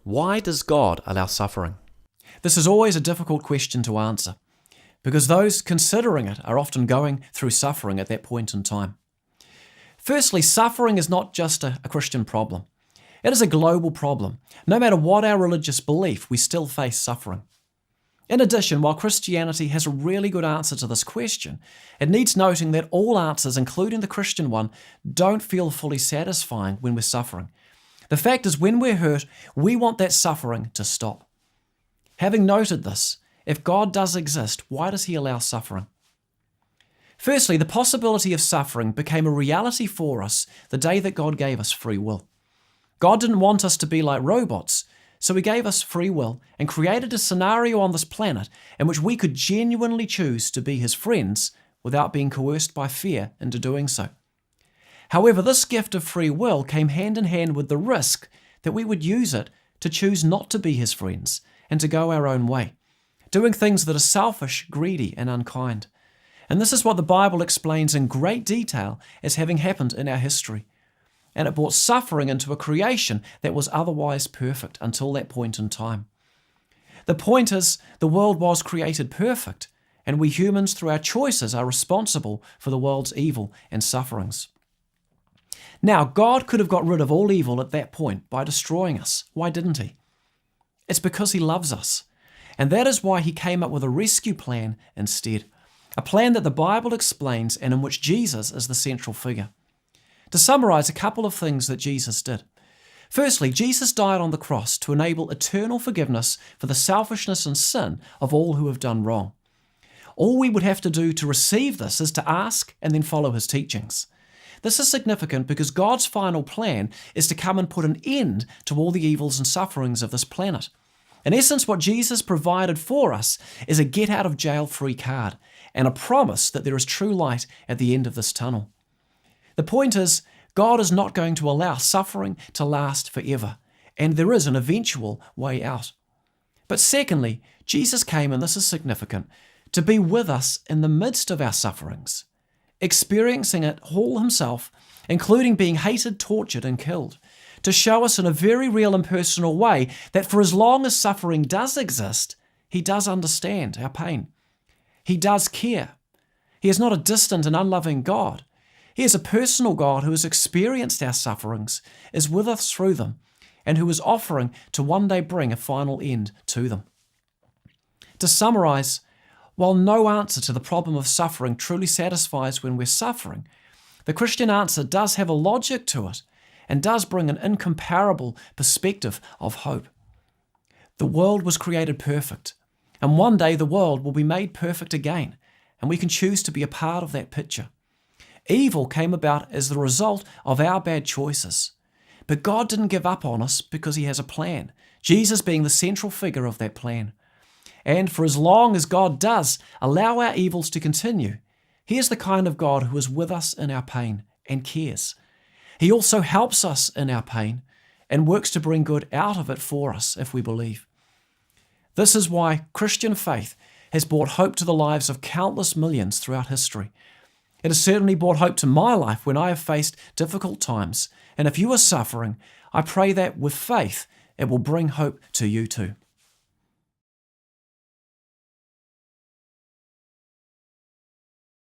Why does God allow suffering? This is always a difficult question to answer, because those considering it are often going through suffering at that point in time. Firstly, suffering is not just a Christian problem. It is a global problem. No matter what our religious belief, we still face suffering. In addition, while Christianity has a really good answer to this question, it needs noting that all answers, including the Christian one, don't feel fully satisfying when we're suffering. The fact is, when we're hurt, we want that suffering to stop. Having noted this, if God does exist, why does He allow suffering? Firstly, the possibility of suffering became a reality for us the day that God gave us free will. God didn't want us to be like robots, so He gave us free will and created a scenario on this planet in which we could genuinely choose to be His friends without being coerced by fear into doing so. However, this gift of free will came hand in hand with the risk that we would use it to choose not to be His friends and to go our own way, doing things that are selfish, greedy, and unkind. And this is what the Bible explains in great detail as having happened in our history. And it brought suffering into a creation that was otherwise perfect until that point in time. The point is, the world was created perfect, and we humans, through our choices, are responsible for the world's evil and sufferings. Now, God could have got rid of all evil at that point by destroying us. Why didn't He? It's because He loves us. And that is why He came up with a rescue plan instead. A plan that the Bible explains and in which Jesus is the central figure. To summarize a couple of things that Jesus did. Firstly, Jesus died on the cross to enable eternal forgiveness for the selfishness and sin of all who have done wrong. All we would have to do to receive this is to ask and then follow His teachings. This is significant because God's final plan is to come and put an end to all the evils and sufferings of this planet. In essence, what Jesus provided for us is a get-out-of-jail-free card and a promise that there is true light at the end of this tunnel. The point is, God is not going to allow suffering to last forever, and there is an eventual way out. But secondly, Jesus came, and this is significant, to be with us in the midst of our sufferings, experiencing it all Himself, including being hated, tortured, and killed, to show us in a very real and personal way that for as long as suffering does exist, He does understand our pain. He does care. He is not a distant and unloving God. He is a personal God who has experienced our sufferings, is with us through them, and who is offering to one day bring a final end to them. To summarize, while no answer to the problem of suffering truly satisfies when we're suffering, the Christian answer does have a logic to it and does bring an incomparable perspective of hope. The world was created perfect, and one day the world will be made perfect again, and we can choose to be a part of that picture. Evil came about as the result of our bad choices. But God didn't give up on us because He has a plan, Jesus being the central figure of that plan. And for as long as God does allow our evils to continue, He is the kind of God who is with us in our pain and cares. He also helps us in our pain and works to bring good out of it for us if we believe. This is why Christian faith has brought hope to the lives of countless millions throughout history. It has certainly brought hope to my life when I have faced difficult times. And if you are suffering, I pray that with faith, it will bring hope to you too.